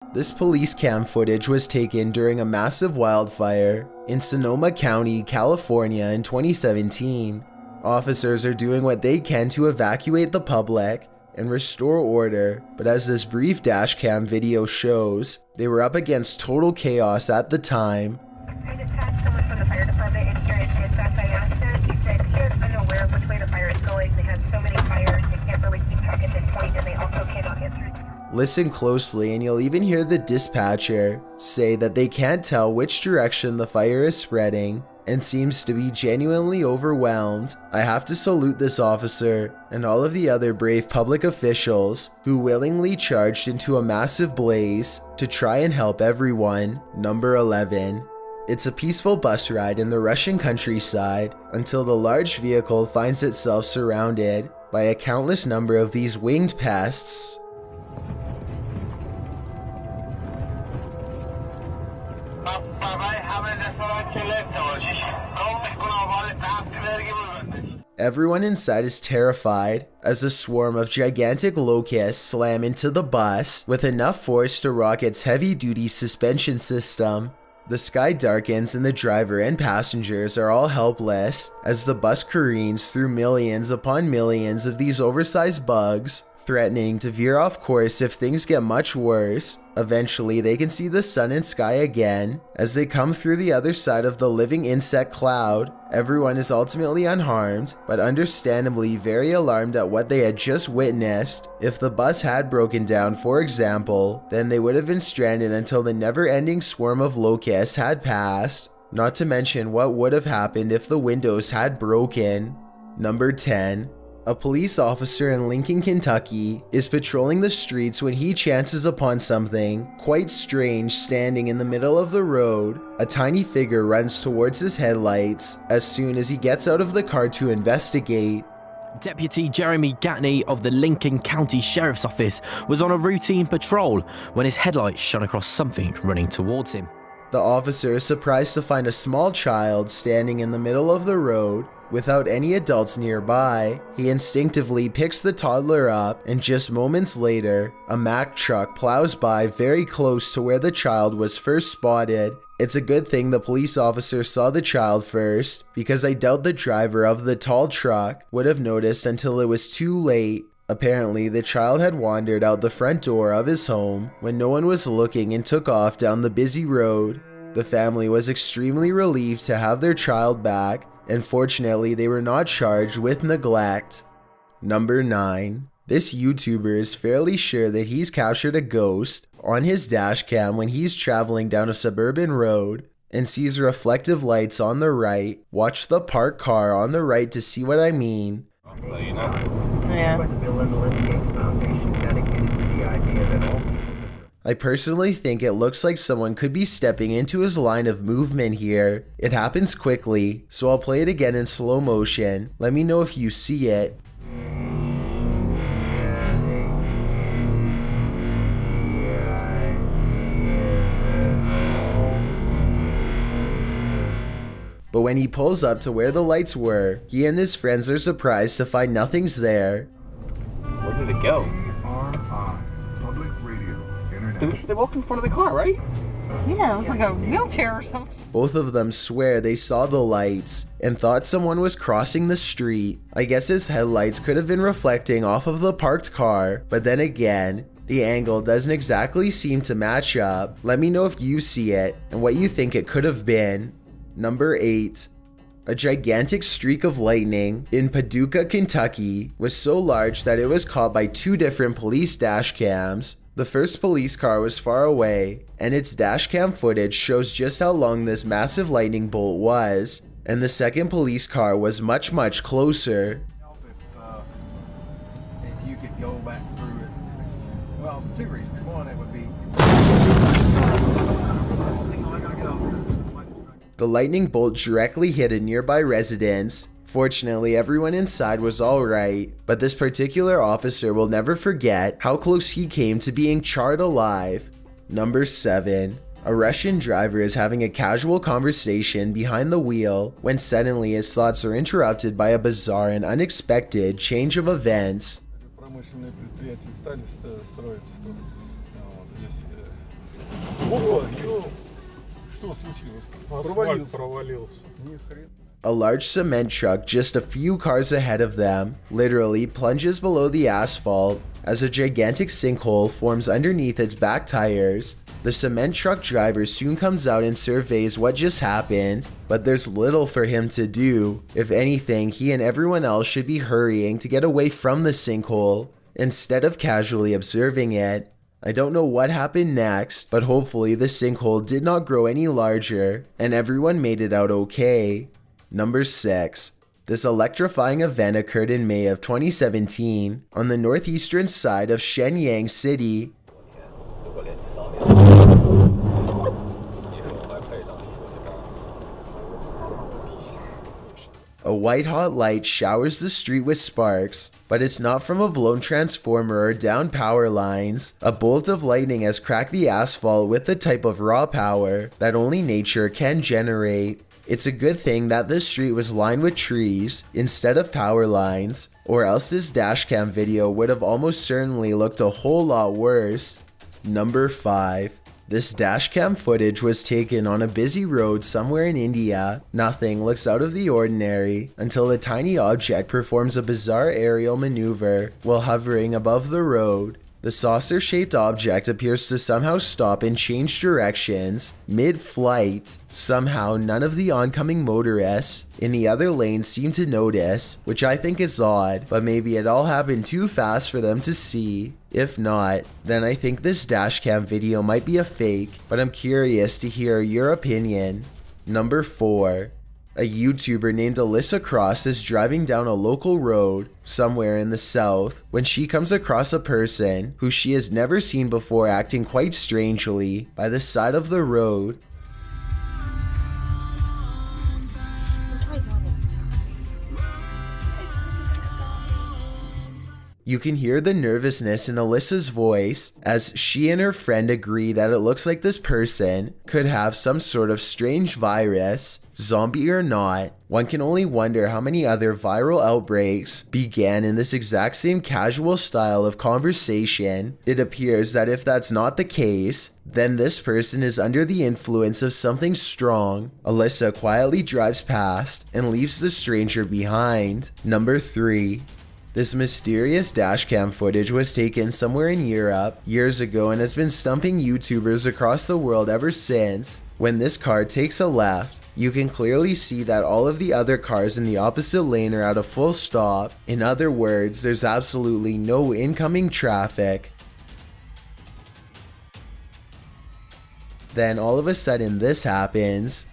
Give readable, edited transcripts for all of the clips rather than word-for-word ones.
This police cam footage was taken during a massive wildfire in Sonoma County, California in 2017. Officers are doing what they can to evacuate the public and restore order, but as this brief dashcam video shows, they were up against total chaos at the time. I dispatched someone from the fire department and here at dispatch I asked them, he said he is unaware of which way the fire is going. They have so many fires, they can't really keep track at this point, and they also cannot answer. Listen closely and you'll even hear the dispatcher say that they can't tell which direction the fire is spreading and seems to be genuinely overwhelmed. I have to salute this officer and all of the other brave public officials who willingly charged into a massive blaze to try and help everyone. Number 11. It's a peaceful bus ride in the Russian countryside until the large vehicle finds itself surrounded by a countless number of these winged pests. Everyone inside is terrified as a swarm of gigantic locusts slam into the bus with enough force to rock its heavy-duty suspension system. The sky darkens and the driver and passengers are all helpless as the bus careens through millions upon millions of these oversized bugs, threatening to veer off course if things get much worse. Eventually, they can see the sun and sky again as they come through the other side of the living insect cloud. Everyone is ultimately unharmed, but understandably very alarmed at what they had just witnessed. If the bus had broken down, for example, then they would have been stranded until the never-ending swarm of locusts had passed. Not to mention what would have happened if the windows had broken. Number 10. A police officer in Lincoln, Kentucky is patrolling the streets when he chances upon something quite strange standing in the middle of the road. A tiny figure runs towards his headlights as soon as he gets out of the car to investigate. Deputy Jeremy Gatney of the Lincoln County Sheriff's Office was on a routine patrol when his headlights shone across something running towards him. The officer is surprised to find a small child standing in the middle of the road without any adults nearby. He instinctively picks the toddler up, and just moments later, a Mack truck plows by very close to where the child was first spotted. It's a good thing the police officer saw the child first, because I doubt the driver of the tall truck would have noticed until it was too late. Apparently, the child had wandered out the front door of his home when no one was looking and took off down the busy road. The family was extremely relieved to have their child back, and fortunately they were not charged with neglect. Number 9. This YouTuber is fairly sure that he's captured a ghost on his dashcam when he's traveling down a suburban road and sees reflective lights on the right. Watch the parked car on the right to see what I mean. So you know. Yeah. I personally think it looks like someone could be stepping into his line of movement here. It happens quickly, so I'll play it again in slow motion. Let me know if you see it. But when he pulls up to where the lights were, he and his friends are surprised to find nothing's there. Where did it go? They walked in front of the car, right? Yeah, it was like a wheelchair or something. Both of them swear they saw the lights and thought someone was crossing the street. I guess his headlights could have been reflecting off of the parked car, but then again, the angle doesn't exactly seem to match up. Let me know if you see it and what you think it could have been. Number 8. A gigantic streak of lightning in Paducah, Kentucky was so large that it was caught by 2 different police dash cams. The first police car was far away, and its dashcam footage shows just how long this massive lightning bolt was, and the second police car was much closer. If you could go back through it, well, 2 reasons. One, it would be. The lightning bolt directly hit a nearby residence. Fortunately, everyone inside was alright, but this particular officer will never forget how close he came to being charred alive. Number 7. A Russian driver is having a casual conversation behind the wheel when suddenly his thoughts are interrupted by a bizarre and unexpected change of events. A large cement truck just a few cars ahead of them literally plunges below the asphalt as a gigantic sinkhole forms underneath its back tires. The cement truck driver soon comes out and surveys what just happened, but there's little for him to do. If anything, he and everyone else should be hurrying to get away from the sinkhole instead of casually observing it. I don't know what happened next, but hopefully the sinkhole did not grow any larger and everyone made it out okay. Number 6. This electrifying event occurred in May of 2017 on the northeastern side of Shenyang City. A white-hot light showers the street with sparks, but it's not from a blown transformer or downed power lines. A bolt of lightning has cracked the asphalt with the type of raw power that only nature can generate. It's a good thing that this street was lined with trees instead of power lines, or else this dashcam video would have almost certainly looked a whole lot worse. Number 5. This dashcam footage was taken on a busy road somewhere in India. Nothing looks out of the ordinary until a tiny object performs a bizarre aerial maneuver while hovering above the road. The saucer-shaped object appears to somehow stop and change directions mid-flight. Somehow, none of the oncoming motorists in the other lane seem to notice, which I think is odd, but maybe it all happened too fast for them to see. If not, then I think this dashcam video might be a fake, but I'm curious to hear your opinion. Number 4. A YouTuber named Alyssa Cross is driving down a local road somewhere in the south when she comes across a person who she has never seen before acting quite strangely by the side of the road. You can hear the nervousness in Alyssa's voice as she and her friend agree that it looks like this person could have some sort of strange virus. Zombie or not, one can only wonder how many other viral outbreaks began in this exact same casual style of conversation. It appears that if that's not the case, then this person is under the influence of something strong. Alyssa quietly drives past and leaves the stranger behind. Number 3. This mysterious dashcam footage was taken somewhere in Europe years ago and has been stumping YouTubers across the world ever since. When this car takes a left, you can clearly see that all of the other cars in the opposite lane are at a full stop. In other words, there's absolutely no incoming traffic. Then all of a sudden this happens.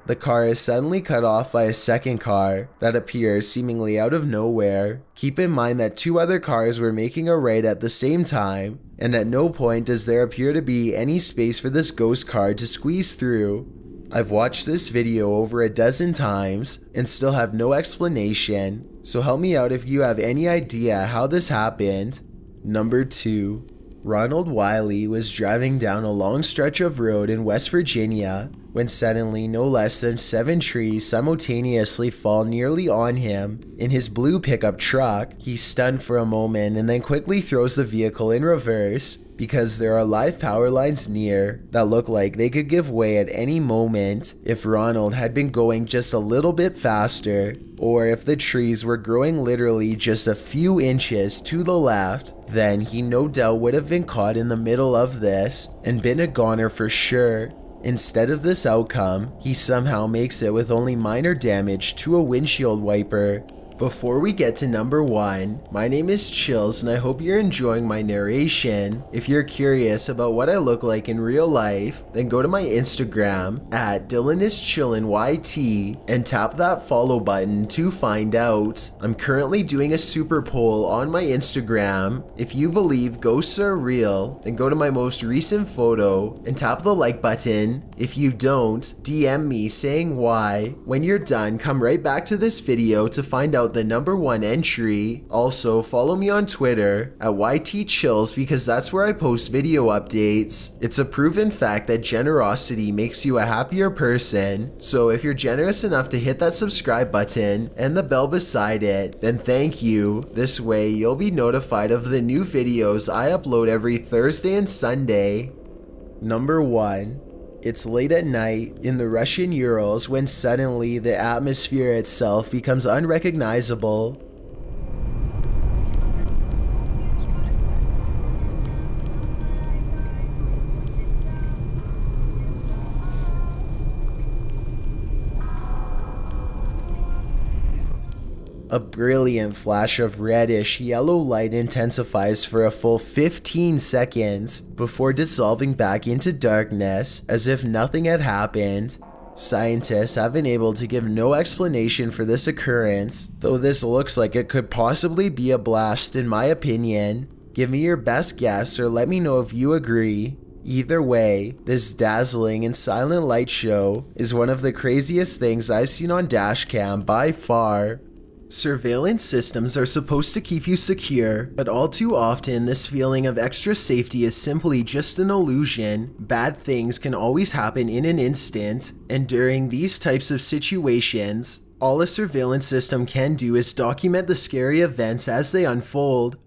The car is suddenly cut off by a second car that appears seemingly out of nowhere. Keep in mind that 2 other cars were making a right at the same time, and at no point does there appear to be any space for this ghost car to squeeze through. I've watched this video over a dozen times and still have no explanation, so help me out if you have any idea how this happened. Number 2. Ronald Wiley was driving down a long stretch of road in West Virginia when suddenly no less than 7 trees simultaneously fall nearly on him. In his blue pickup truck, he's stunned for a moment and then quickly throws the vehicle in reverse because there are live power lines near that look like they could give way at any moment if Ronald had been going just a little bit faster, or if the trees were growing literally just a few inches to the left. Then he no doubt would have been caught in the middle of this and been a goner for sure. Instead of this outcome, he somehow makes it with only minor damage to a windshield wiper. Before we get to number 1, my name is Chills and I hope you're enjoying my narration. If you're curious about what I look like in real life, then go to my Instagram at DylanIsChillinYT and tap that follow button to find out. I'm currently doing a super poll on my Instagram. If you believe ghosts are real, then go to my most recent photo and tap the like button. If you don't, DM me saying why. When you're done, come right back to this video to find out out the #1 entry. Also, follow me on Twitter at YTChills because that's where I post video updates. It's a proven fact that generosity makes you a happier person, so if you're generous enough to hit that subscribe button and the bell beside it, then thank you. This way you'll be notified of the new videos I upload every Thursday and Sunday. Number 1. It's late at night in the Russian Urals when suddenly the atmosphere itself becomes unrecognizable. A brilliant flash of reddish yellow light intensifies for a full 15 seconds before dissolving back into darkness as if nothing had happened. Scientists have been able to give no explanation for this occurrence, though this looks like it could possibly be a blast in my opinion. Give me your best guess or let me know if you agree. Either way, this dazzling and silent light show is one of the craziest things I've seen on Dashcam by far. Surveillance systems are supposed to keep you secure, but all too often this feeling of extra safety is simply just an illusion. Bad things can always happen in an instant, and during these types of situations, all a surveillance system can do is document the scary events as they unfold.